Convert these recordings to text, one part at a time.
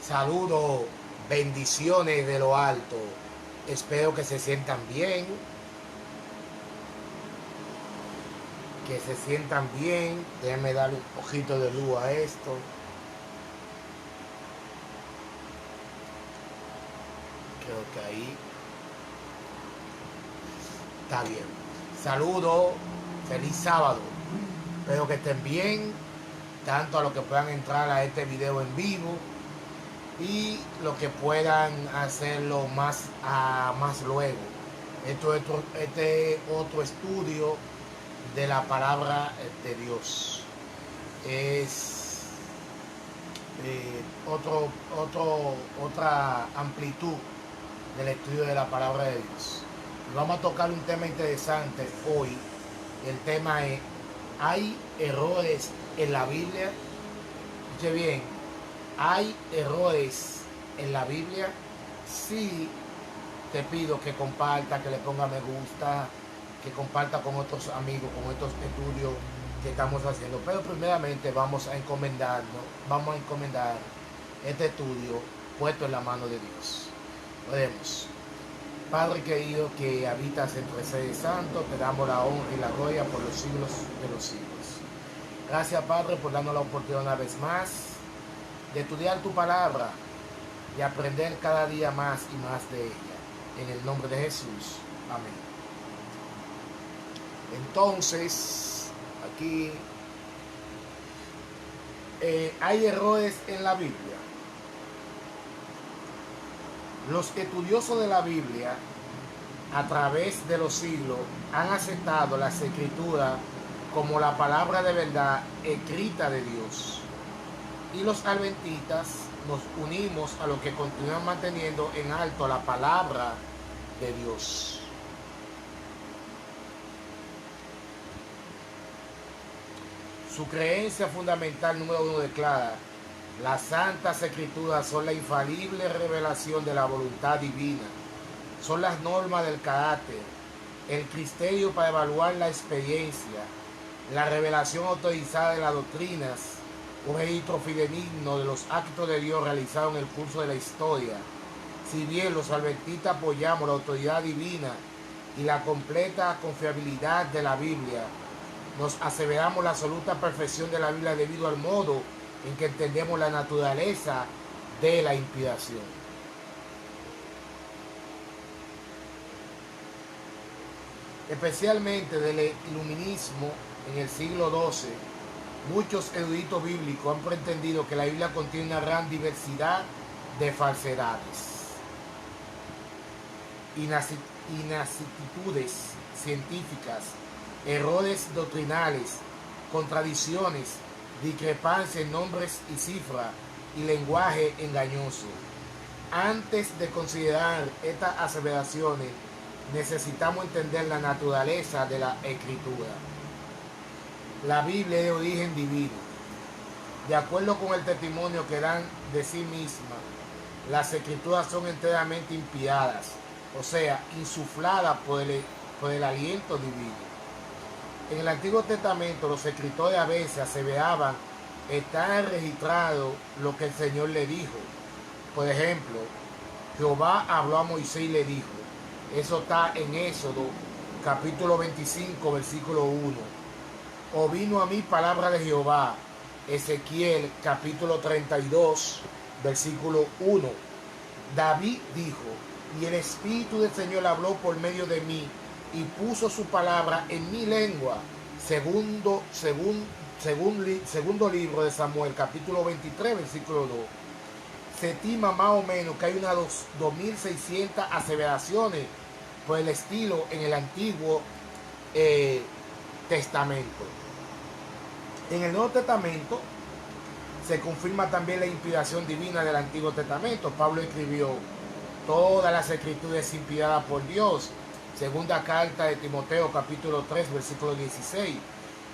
Saludos, bendiciones de lo alto. Espero que se sientan bien. Que se sientan bien. Déjenme darle un poquito de luz a esto. Creo que ahí está bien. Saludos, feliz sábado. Espero que estén bien, tanto a los que puedan entrar a este video en vivo y los que puedan hacerlo más luego. Este otro estudio de la palabra de Dios. Es otra amplitud del estudio de la palabra de Dios. Vamos a tocar un tema interesante hoy. El tema es: ¿hay errores en la Biblia? Escuche bien, ¿hay errores en la Biblia? Sí, te pido que comparta, que le ponga me gusta, que comparta con otros amigos, con estos estudios que estamos haciendo. Pero primeramente vamos a encomendar este estudio puesto en la mano de Dios. Oremos. Padre querido, que habitas entre seres santos, te damos la honra y la gloria por los siglos de los siglos. Gracias, Padre, por darnos la oportunidad una vez más de estudiar tu palabra y aprender cada día más y más de ella. En el nombre de Jesús. Amén. Entonces, aquí hay errores en la Biblia. Los estudiosos de la Biblia, a través de los siglos, han aceptado las escrituras como la palabra de verdad escrita de Dios. Y los adventistas nos unimos a los que continúan manteniendo en alto la palabra de Dios. Su creencia fundamental número 1 declara: las santas escrituras son la infalible revelación de la voluntad divina, son las normas del carácter, el criterio para evaluar la experiencia, la revelación autorizada de las doctrinas, un registro fidedigno de los actos de Dios realizados en el curso de la historia. Si bien los adventistas apoyamos la autoridad divina y la completa confiabilidad de la Biblia, nos aseveramos la absoluta perfección de la Biblia debido al modo en que entendemos la naturaleza de la inspiración. Especialmente del iluminismo en el siglo XII, muchos eruditos bíblicos han pretendido que la Biblia contiene una gran diversidad de falsedades, inexactitudes científicas, errores doctrinales, contradicciones, discrepancia en nombres y cifras y lenguaje engañoso. Antes de considerar estas aseveraciones, necesitamos entender la naturaleza de la escritura. La Biblia es de origen divino. De acuerdo con el testimonio que dan de sí mismas, las escrituras son enteramente inspiradas, o sea, insufladas por el aliento divino. En el Antiguo Testamento, los escritores a veces aseveraban estar registrado lo que el Señor le dijo. Por ejemplo, Jehová habló a Moisés y le dijo. Eso está en Éxodo, capítulo 25, versículo 1. O vino a mí palabra de Jehová, Ezequiel, capítulo 32, versículo 1. David dijo, y el Espíritu del Señor habló por medio de mí, y puso su palabra en mi lengua. Segundo libro de Samuel, capítulo 23, versículo 2. Se estima más o menos que hay unas 2600 aseveraciones por el estilo en el Antiguo Testamento. En el Nuevo Testamento se confirma también la inspiración divina del Antiguo Testamento. Pablo escribió: todas las escrituras inspiradas por Dios. Segunda carta de Timoteo, capítulo 3, versículo 16.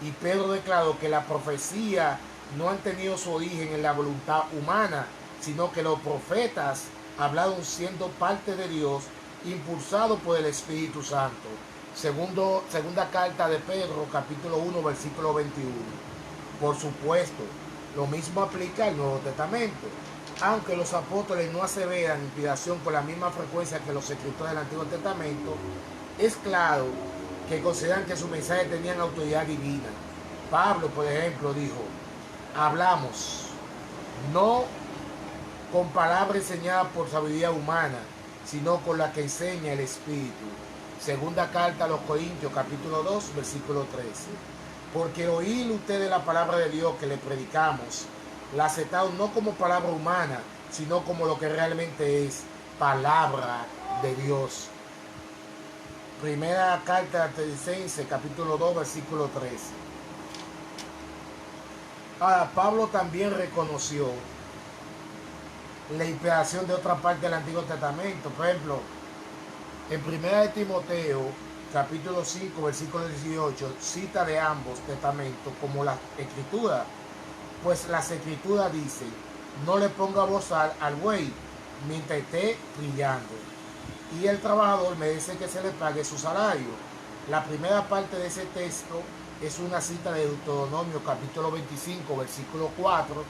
Y Pedro declaró que la profecía no han tenido su origen en la voluntad humana, sino que los profetas hablaron siendo parte de Dios, impulsados por el Espíritu Santo. Segunda carta de Pedro, capítulo 1, versículo 21. Por supuesto, lo mismo aplica al Nuevo Testamento. Aunque los apóstoles no aseveran inspiración con la misma frecuencia que los escritores del Antiguo Testamento, es claro que consideran que sus mensajes tenían autoridad divina. Pablo, por ejemplo, dijo: hablamos no con palabras enseñadas por sabiduría humana, sino con la que enseña el Espíritu. Segunda carta a los Corintios, capítulo 2, versículo 13. Porque oír ustedes la palabra de Dios que le predicamos, la aceptaron no como palabra humana, sino como lo que realmente es, palabra de Dios. Primera carta a Tesalonicenses, capítulo 2, versículo 13. Ahora, Pablo también reconoció la inspiración de otra parte del Antiguo Testamento. Por ejemplo, en Primera de Timoteo, capítulo 5, versículo 18, cita de ambos testamentos como la Escritura. Pues las Escrituras dicen: no le ponga bozal al buey mientras esté brillando, y el trabajador merece que se le pague su salario. La primera parte de ese texto es una cita de Deuteronomio capítulo 25, versículo 4,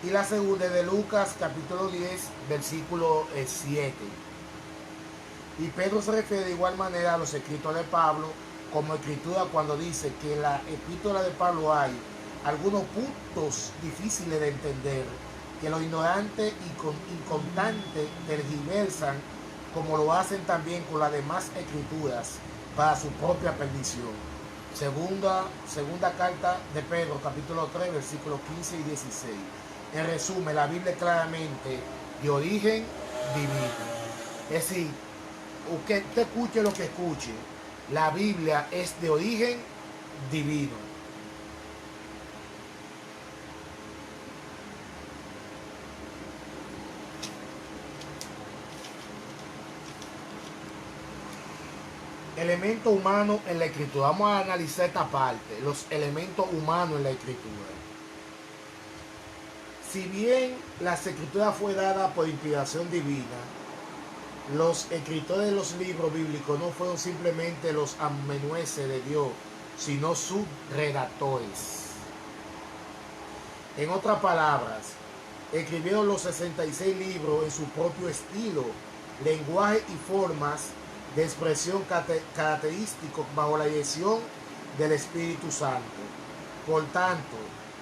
y la segunda es de Lucas capítulo 10, versículo 7. Y Pedro se refiere de igual manera a los escritos de Pablo como escritura cuando dice que en la epístola de Pablo hay algunos puntos difíciles de entender, que los ignorantes y inconstantes tergiversan, como lo hacen también con las demás escrituras, para su propia perdición. Segunda carta de Pedro, capítulo 3, versículos 15 y 16. En resumen, la Biblia es claramente de origen divino. Es decir, usted escuche lo que escuche, la Biblia es de origen divino. Elemento humano en la escritura. Vamos a analizar esta parte, los elementos humanos en la escritura. Si bien la escritura fue dada por inspiración divina, los escritores de los libros bíblicos no fueron simplemente los amanuenses de Dios, sino sus redactores. En otras palabras, escribieron los 66 libros en su propio estilo, lenguaje y formas de expresión característicos bajo la dirección del Espíritu Santo. Por tanto,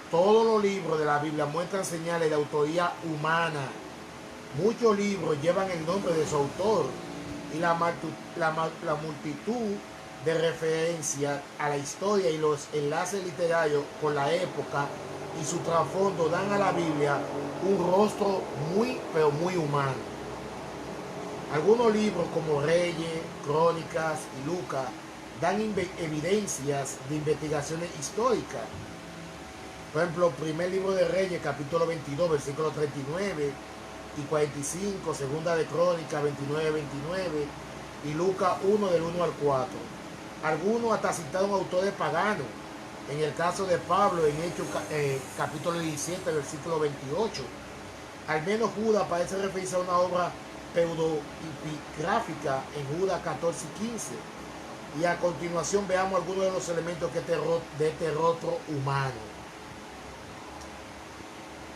todos los libros de la Biblia muestran señales de autoría humana. Muchos libros llevan el nombre de su autor y la multitud de referencias a la historia y los enlaces literarios con la época y su trasfondo dan a la Biblia un rostro muy, pero muy humano. Algunos libros como Reyes, Crónicas y Lucas dan evidencias de investigaciones históricas. Por ejemplo, primer libro de Reyes, capítulo 22, versículos 39 y 45, segunda de Crónicas 29, 29 y Lucas 1 del 1 al 4. Algunos hasta citaron autores paganos. En el caso de Pablo, en Hechos capítulo 17, versículo 28, al menos Judas parece referirse a una obra pseudoepigráfica en Judas 14 y 15. Y a continuación veamos algunos de los elementos de este rostro humano.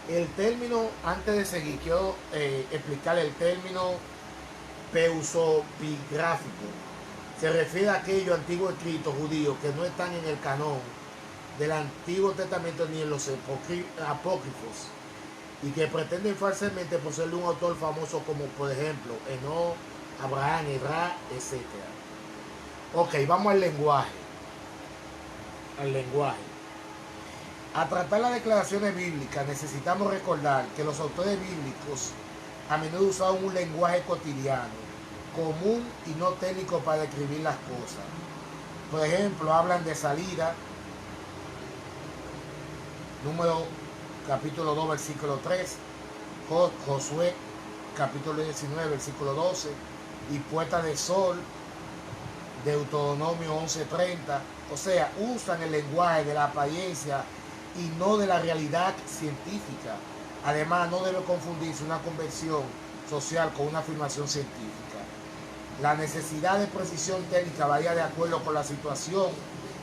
El término, antes de seguir, quiero explicar el término pseudopigráfico. Se refiere a aquellos antiguos escritos judíos que no están en el canón del Antiguo Testamento ni en los apócrifos, y que pretenden falsamente poseerle un autor famoso como, por ejemplo, Enoc, Abraham, Edra, etc. Ok, vamos al lenguaje. A tratar las declaraciones bíblicas necesitamos recordar que los autores bíblicos a menudo usaban un lenguaje cotidiano, común y no técnico para describir las cosas. Por ejemplo, hablan de salida, capítulo 2, versículo 3, Josué, capítulo 19, versículo 12, y puesta de sol, Deuteronomio 11:30. O sea, usan el lenguaje de la apariencia y no de la realidad científica. Además, no debe confundirse una convención social con una afirmación científica. La necesidad de precisión técnica varía de acuerdo con la situación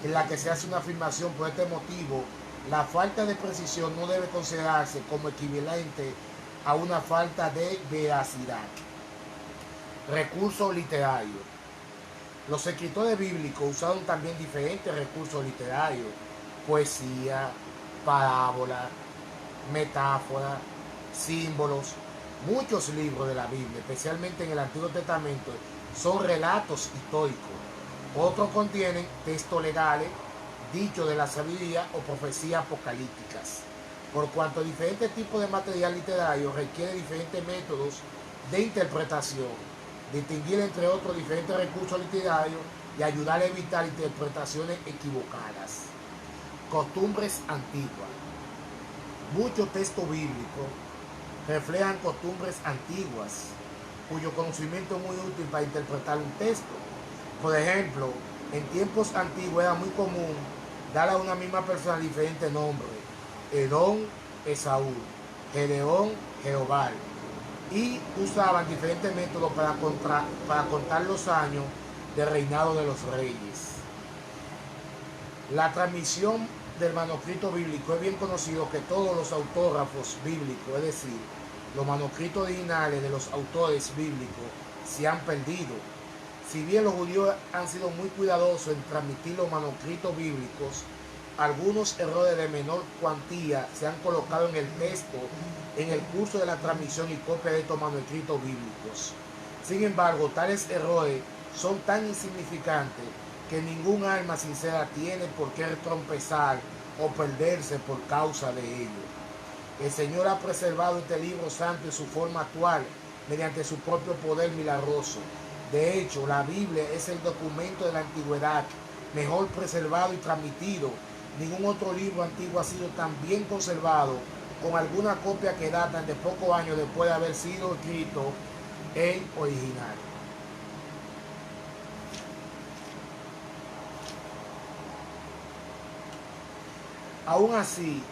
en la que se hace una afirmación. Por este motivo, la falta de precisión no debe considerarse como equivalente a una falta de veracidad. Recursos literarios. Los escritores bíblicos usaron también diferentes recursos literarios: poesía, parábola, metáfora, símbolos. Muchos libros de la Biblia, especialmente en el Antiguo Testamento, son relatos históricos. Otros contienen textos legales, dichos de la sabiduría o profecías apocalípticas. Por cuanto diferentes tipos de material literario requieren diferentes métodos de interpretación, distinguir entre otros diferentes recursos literarios y ayudar a evitar interpretaciones equivocadas. Costumbres antiguas. Muchos textos bíblicos reflejan costumbres antiguas, cuyo conocimiento es muy útil para interpretar un texto. Por ejemplo, en tiempos antiguos era muy común dar a una misma persona diferentes nombres: Edom, Esaú; Gedeón, Jerobal. Y usaban diferentes métodos para contar los años de reinado de los reyes. La transmisión del manuscrito bíblico. Es bien conocido que todos los autógrafos bíblicos, es decir, los manuscritos originales de los autores bíblicos, se han perdido. Si bien los judíos han sido muy cuidadosos en transmitir los manuscritos bíblicos, algunos errores de menor cuantía se han colocado en el texto en el curso de la transmisión y copia de estos manuscritos bíblicos. Sin embargo, tales errores son tan insignificantes que ningún alma sincera tiene por qué trompezar o perderse por causa de ello. El Señor ha preservado este libro santo en su forma actual mediante su propio poder milagroso. De hecho, la Biblia es el documento de la antigüedad mejor preservado y transmitido. Ningún otro libro antiguo ha sido tan bien conservado, con alguna copia que datan de pocos años después de haber sido escrito el original. Aún así,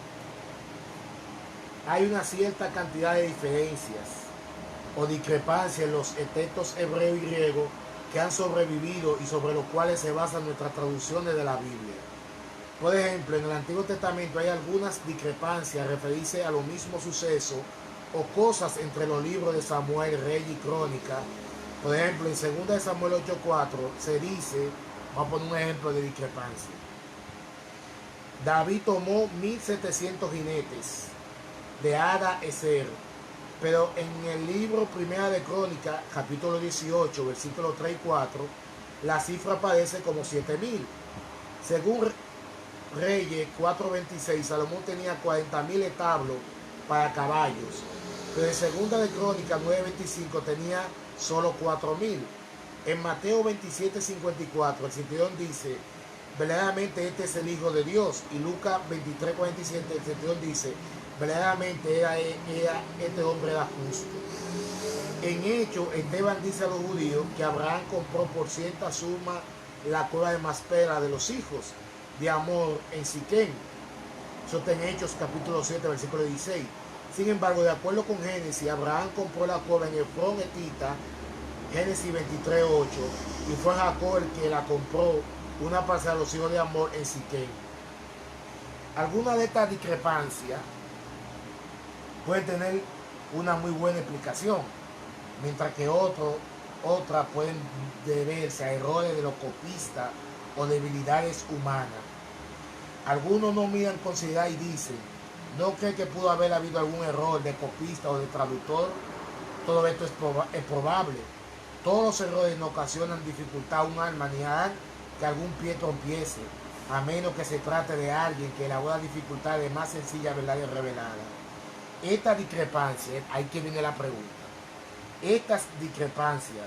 hay una cierta cantidad de diferencias o discrepancias en los textos hebreo y griego que han sobrevivido y sobre los cuales se basan nuestras traducciones de la Biblia. Por ejemplo, en el Antiguo Testamento hay algunas discrepancias referidas a los mismos sucesos o cosas entre los libros de Samuel, Rey y Crónica. Por ejemplo, en 2 Samuel 8:4 se dice, vamos a poner un ejemplo de discrepancia: David tomó 1700 jinetes de Hada Ezer, pero en el libro Primera de Crónica, capítulo 18, versículos 3 y 4, la cifra aparece como 7000. Según Reyes 4:26, Salomón tenía 40.000 establos para caballos, pero en Segunda de Crónica 9:25 tenía solo 4.000. En Mateo 27:54 el centurión dice: verdaderamente este es el Hijo de Dios. Y Lucas 23:47 el centurión dice: verdaderamente este hombre era justo. En Hechos, Esteban dice a los judíos que Abraham compró por cierta suma la cueva de Maspera de los hijos de Amor en Siquem. Eso está en Hechos capítulo 7 versículo 16. Sin embargo, de acuerdo con Génesis, Abraham compró la cueva en Efrón Etita, Génesis 23:8, y fue Jacob el que la compró, una parcela de los hijos de Amor en Siquem. Algunas de estas discrepancias pueden tener una muy buena explicación, mientras que otras pueden deberse a errores de los copistas o debilidades humanas. Algunos no miran con seriedad y dicen: ¿no cree que pudo haber habido algún error de copista o de traductor? Todo esto es probable. Todos los errores no ocasionan dificultad a un alma ni harán que algún pie trompiece, a menos que se trate de alguien que elabora dificultades más sencillas, verdades reveladas. Esta discrepancia, ahí que viene la pregunta, estas discrepancias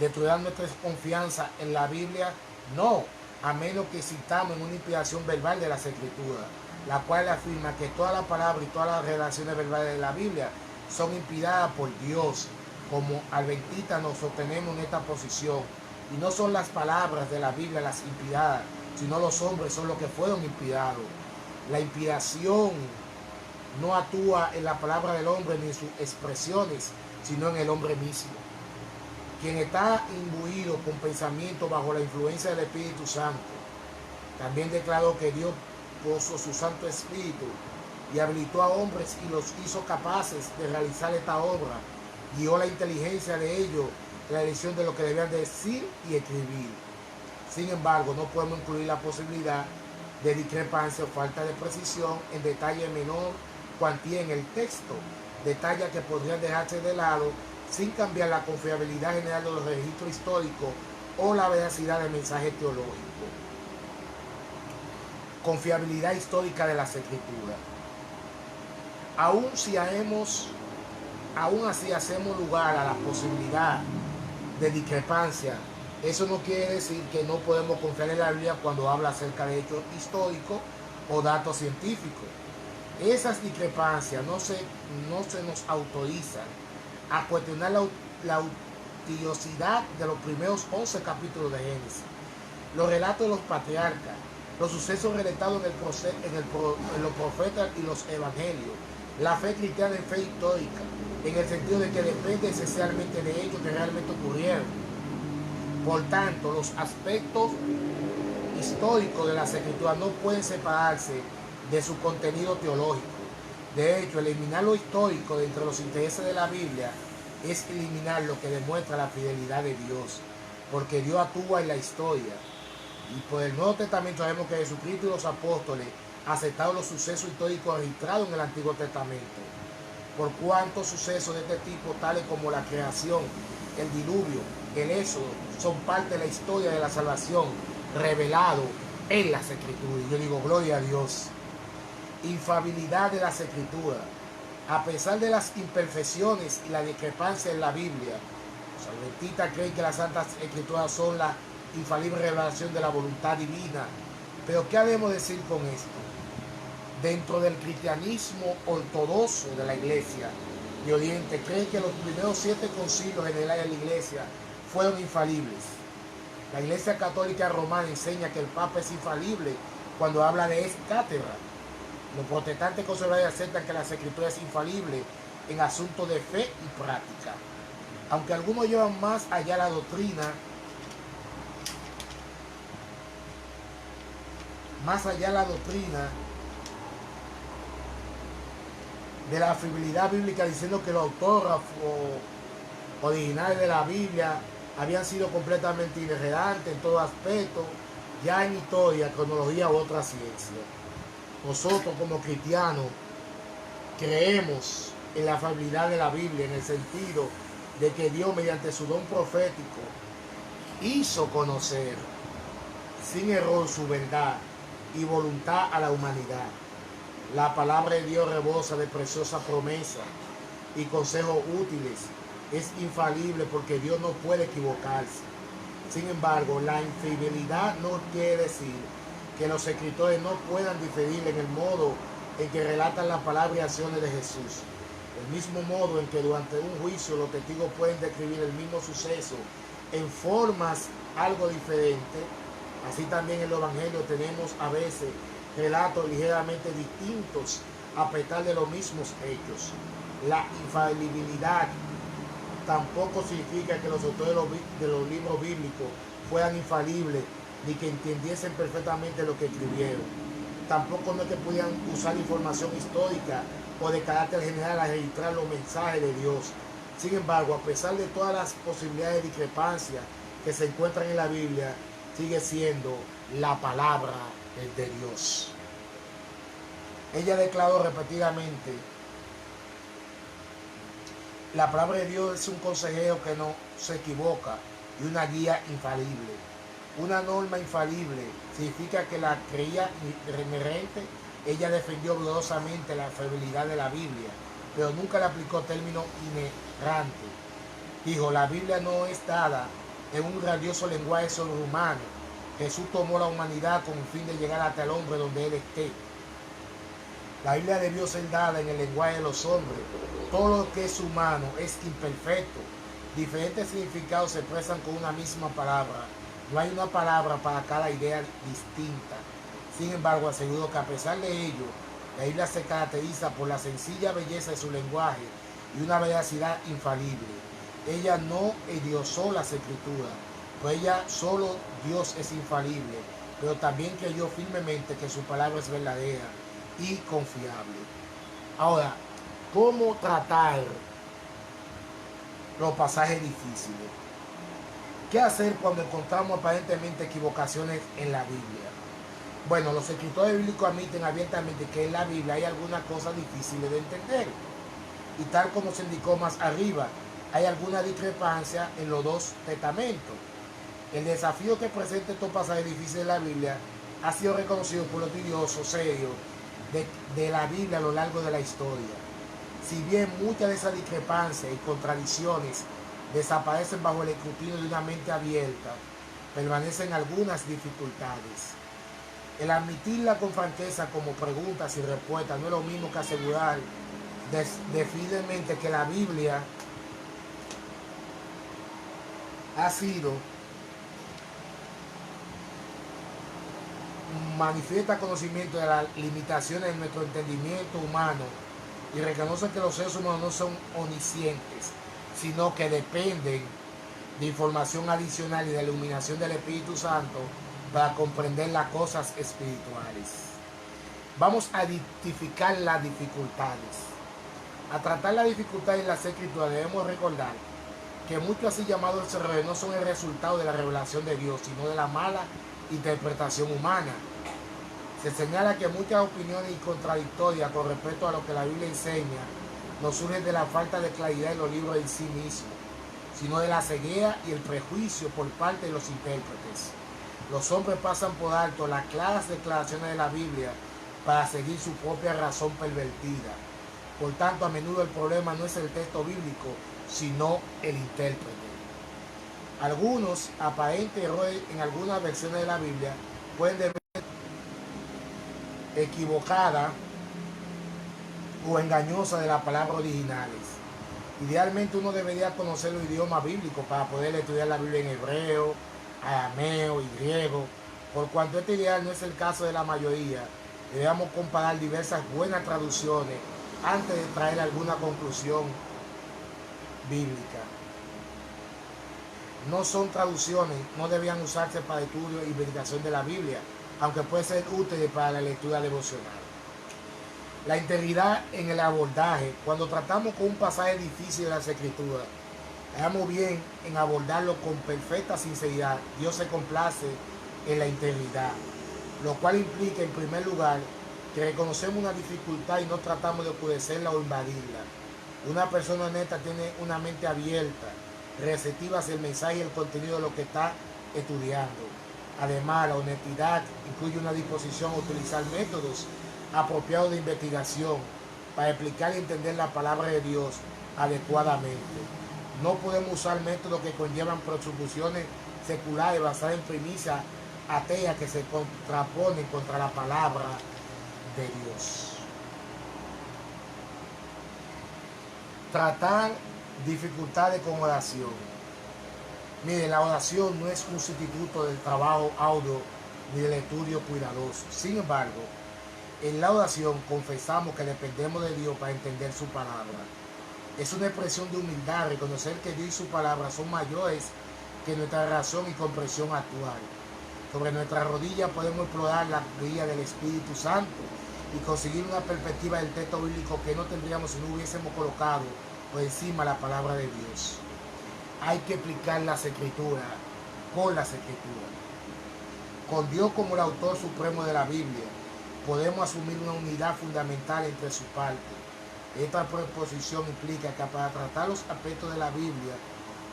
destruirán nuestra confianza en la Biblia. No, a menos que citamos en una inspiración verbal de las Escrituras, la cual afirma que todas las palabras y todas las relaciones verbales de la Biblia son inspiradas por Dios. Como adventistas nos sostenemos en esta posición, y no son las palabras de la Biblia las inspiradas, sino los hombres son los que fueron inspirados. La inspiración no actúa en la palabra del hombre ni en sus expresiones, sino en el hombre mismo, quien está imbuido con pensamiento bajo la influencia del Espíritu Santo. También declaró que Dios puso su Santo Espíritu y habilitó a hombres y los hizo capaces de realizar esta obra. Guió la inteligencia de ellos en la elección de lo que debían decir y escribir. Sin embargo, no podemos incluir la posibilidad de discrepancia o falta de precisión en detalle menor cuantía en el texto, detalles que podrían dejarse de lado sin cambiar la confiabilidad general de los registros históricos o la veracidad del mensaje teológico. Confiabilidad histórica de las escrituras. Aún así hacemos lugar a la posibilidad de discrepancia. Eso no quiere decir que no podemos confiar en la Biblia cuando habla acerca de hechos históricos o datos científicos. Esas discrepancias no se nos autorizan a cuestionar la autenticidad de los primeros 11 capítulos de Génesis, los relatos de los patriarcas, los sucesos relatados en los profetas y los evangelios, la fe cristiana en fe histórica, en el sentido de que depende esencialmente de hechos que realmente ocurrieron. Por tanto, los aspectos históricos de las escrituras no pueden separarse de su contenido teológico. De hecho, eliminar lo histórico de entre los intereses de la Biblia es eliminar lo que demuestra la fidelidad de Dios, porque Dios actúa en la historia. Y por el Nuevo Testamento sabemos que Jesucristo y los apóstoles aceptaron los sucesos históricos registrados en el Antiguo Testamento. Por cuantos sucesos de este tipo, tales como la creación, el diluvio, el éxodo, son parte de la historia de la salvación revelado en las Escrituras. Y yo digo, gloria a Dios. Infalibilidad de las Escrituras. A pesar de las imperfecciones y la discrepancia en la Biblia, los adventistas creen que las Santas Escrituras son la infalible revelación de la voluntad divina. Pero ¿qué debemos decir con esto? Dentro del cristianismo ortodoxo de la Iglesia de Oriente, creen que los primeros 7 concilios generales de la Iglesia fueron infalibles. La Iglesia Católica Romana enseña que el Papa es infalible cuando habla de ex cátedra. Los protestantes conservadores aceptan que las Escrituras es infalible en asuntos de fe y práctica. Aunque algunos llevan más allá la doctrina, de la fiabilidad bíblica, diciendo que los autógrafos originales de la Biblia habían sido completamente irrelevantes en todo aspecto, ya en historia, cronología u otra ciencia. Nosotros como cristianos creemos en la fiabilidad de la Biblia, en el sentido de que Dios, mediante su don profético, hizo conocer sin error su verdad y voluntad a la humanidad. La palabra de Dios rebosa de preciosas promesas y consejos útiles. Es infalible porque Dios no puede equivocarse. Sin embargo, la infidelidad no quiere decir que los escritores no puedan diferir en el modo en que relatan la palabra y acciones de Jesús. Del mismo modo en que durante un juicio los testigos pueden describir el mismo suceso en formas algo diferentes, así también en los evangelios tenemos a veces relatos ligeramente distintos a pesar de los mismos hechos. La infalibilidad tampoco significa que los autores de los libros bíblicos fueran infalibles ni que entendiesen perfectamente lo que escribieron. Tampoco no es que pudieran usar información histórica o de carácter general a registrar los mensajes de Dios. Sin embargo, a pesar de todas las posibilidades de discrepancia que se encuentran en la Biblia, sigue siendo la palabra de Dios. Ella declaró repetidamente: la palabra de Dios es un consejero que no se equivoca y una guía infalible. Una norma infalible significa que la creía irreverente. Ella defendió gloriosamente la fiabilidad de la Biblia, pero nunca le aplicó términos inerrantes. Dijo: la Biblia no es dada en un grandioso lenguaje sobrehumano. Jesús tomó la humanidad con el fin de llegar hasta el hombre donde él esté. La Biblia debió ser dada en el lenguaje de los hombres. Todo lo que es humano es imperfecto. Diferentes significados se expresan con una misma palabra. No hay una palabra para cada idea distinta. Sin embargo, aseguro que a pesar de ello, la Biblia se caracteriza por la sencilla belleza de su lenguaje y una veracidad infalible. Ella no endiosó las Escrituras, pues ella solo Dios es infalible, pero también creyó firmemente que su palabra es verdadera. y confiable. Ahora, ¿cómo tratar los pasajes difíciles? ¿Qué hacer cuando encontramos aparentemente equivocaciones en la Biblia? Bueno, los escritores bíblicos admiten abiertamente que en la Biblia hay algunas cosas difíciles de entender. Y tal como se indicó más arriba, hay alguna discrepancia en los dos testamentos. El desafío que presenta estos pasajes difíciles de la Biblia ha sido reconocido por los estudiosos serios de la Biblia a lo largo de la historia. Si bien muchas de esas discrepancias y contradicciones desaparecen bajo el escrutinio de una mente abierta, permanecen algunas dificultades. El admitirla con franqueza como preguntas y respuestas no es lo mismo que asegurar definitivamente que la Biblia ha sido manifiesta conocimiento de las limitaciones de nuestro entendimiento humano y reconoce que los seres humanos no son omniscientes, sino que dependen de información adicional y de la iluminación del Espíritu Santo para comprender las cosas espirituales. Vamos a identificar las dificultades. A tratar la dificultad en las Escrituras debemos recordar que muchos así llamados errores no son el resultado de la revelación de Dios, sino de la mala interpretación humana. Se señala que muchas opiniones contradictorias con respecto a lo que la Biblia enseña no surgen de la falta de claridad en los libros en sí mismos, sino de la ceguera y el prejuicio por parte de los intérpretes. Los hombres pasan por alto las claras declaraciones de la Biblia para seguir su propia razón pervertida. Por tanto, a menudo el problema no es el texto bíblico, sino el intérprete. Algunos aparentes errores en algunas versiones de la Biblia pueden deber equivocada o engañosa de las palabras originales. Idealmente uno debería conocer los idiomas bíblicos para poder estudiar la Biblia en hebreo, arameo y griego. Por cuanto este ideal no es el caso de la mayoría, debemos comparar diversas buenas traducciones antes de traer alguna conclusión bíblica. No son traducciones, no debían usarse para estudio y investigación de la Biblia, aunque puede ser útil para la lectura devocional. La integridad en el abordaje. Cuando tratamos con un pasaje difícil de las Escrituras, hagamos bien en abordarlo con perfecta sinceridad. Dios se complace en la integridad, lo cual implica en primer lugar que reconocemos una dificultad y no tratamos de oscurecerla o invadirla. Una persona honesta tiene una mente abierta, receptiva hacia el mensaje y el contenido de lo que está estudiando. Además, la honestidad incluye una disposición a utilizar métodos apropiados de investigación para explicar y entender la palabra de Dios adecuadamente. No podemos usar métodos que conllevan presuposiciones seculares basadas en premisas ateas que se contraponen contra la palabra de Dios. Tratar dificultades con oración. Mire, la oración no es un sustituto del trabajo arduo ni del estudio cuidadoso. Sin embargo, en la oración confesamos que dependemos de Dios para entender su palabra. Es una expresión de humildad reconocer que Dios y su palabra son mayores que nuestra razón y comprensión actual. Sobre nuestras rodillas podemos explorar la guía del Espíritu Santo y conseguir una perspectiva del texto bíblico que no tendríamos si no hubiésemos colocado por encima la palabra de Dios. Hay que explicar las Escrituras con las Escrituras. Con Dios como el autor supremo de la Biblia, podemos asumir una unidad fundamental entre sus partes. Esta proposición implica que para tratar los aspectos de la Biblia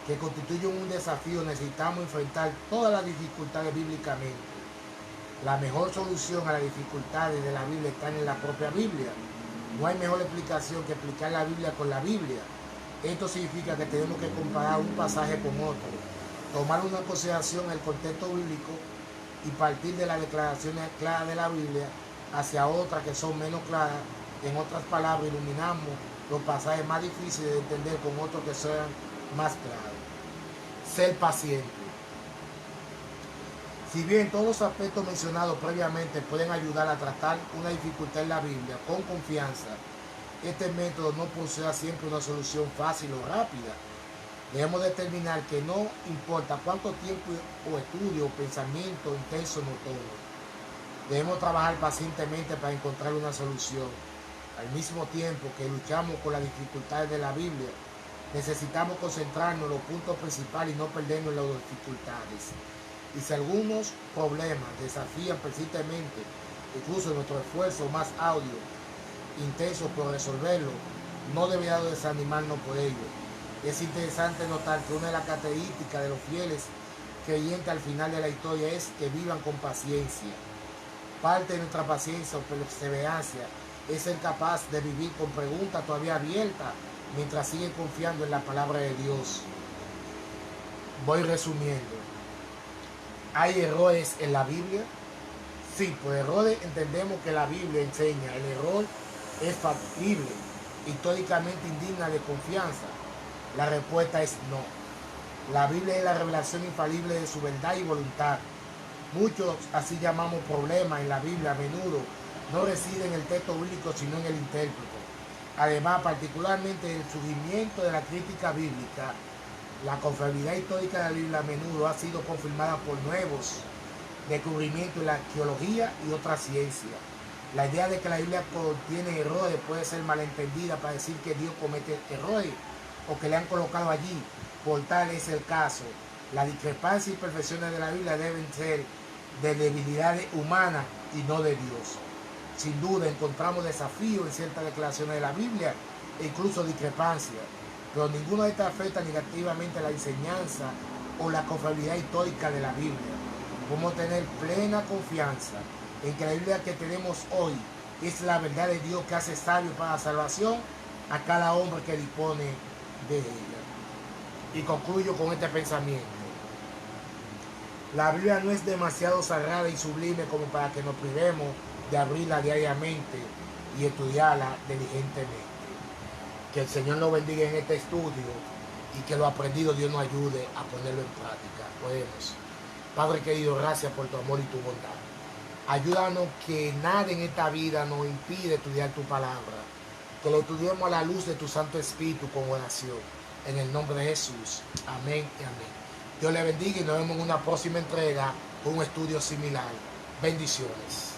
que constituyen un desafío necesitamos enfrentar todas las dificultades bíblicamente. La mejor solución a las dificultades de la Biblia está en la propia Biblia. No hay mejor explicación que explicar la Biblia con la Biblia. Esto significa que tenemos que comparar un pasaje con otro, tomar una consideración el contexto bíblico y partir de las declaraciones claras de la Biblia hacia otras que son menos claras. En otras palabras, iluminamos los pasajes más difíciles de entender con otros que sean más claros. Ser paciente. Si bien todos los aspectos mencionados previamente pueden ayudar a tratar una dificultad en la Biblia con confianza, este método no posee siempre una solución fácil o rápida. Debemos determinar que no importa cuánto tiempo o estudio o pensamiento intenso nos tome. Debemos trabajar pacientemente para encontrar una solución. Al mismo tiempo que luchamos con las dificultades de la Biblia, necesitamos concentrarnos en los puntos principales y no perdernos en las dificultades. Y si algunos problemas desafían persistentemente, incluso nuestro esfuerzo más audio, intenso por resolverlo, no debería desanimarnos por ello. Es interesante notar que una de las características de los fieles creyentes al final de la historia es que vivan con paciencia. Parte de nuestra paciencia o perseverancia es ser capaz de vivir con preguntas todavía abiertas mientras siguen confiando en la palabra de Dios. Voy resumiendo. ¿Hay errores en la Biblia? Sí, por errores entendemos que la Biblia enseña. El error es factible, históricamente indigna de confianza. La respuesta es no. La Biblia es la revelación infalible de su verdad y voluntad. Muchos así llamamos problemas en la Biblia a menudo no residen en el texto bíblico sino en el intérprete. Además, particularmente en el surgimiento de la crítica bíblica, la confiabilidad histórica de la Biblia a menudo ha sido confirmada por nuevos descubrimientos en la arqueología y otras ciencias. La idea de que la Biblia contiene errores puede ser malentendida para decir que Dios comete errores o que le han colocado allí. Por tal es el caso. Las discrepancias y imperfecciones de la Biblia deben ser de debilidades humanas y no de Dios. Sin duda encontramos desafíos en ciertas declaraciones de la Biblia e incluso discrepancias, pero ninguna de estas afecta negativamente la enseñanza o la confiabilidad histórica de la Biblia. Podemos tener plena confianza en que la Biblia que tenemos hoy es la verdad de Dios que hace sabio para la salvación a cada hombre que dispone de ella. Y concluyo con este pensamiento. La Biblia no es demasiado sagrada y sublime como para que nos privemos de abrirla diariamente y estudiarla diligentemente. Que el Señor nos bendiga en este estudio y que lo aprendido Dios nos ayude a ponerlo en práctica. Oremos. Padre querido, gracias por tu amor y tu bondad. Ayúdanos que nada en esta vida nos impide estudiar tu palabra. Que lo estudiemos a la luz de tu Santo Espíritu con oración. En el nombre de Jesús. Amén y amén. Dios le bendiga y nos vemos en una próxima entrega con un estudio similar. Bendiciones.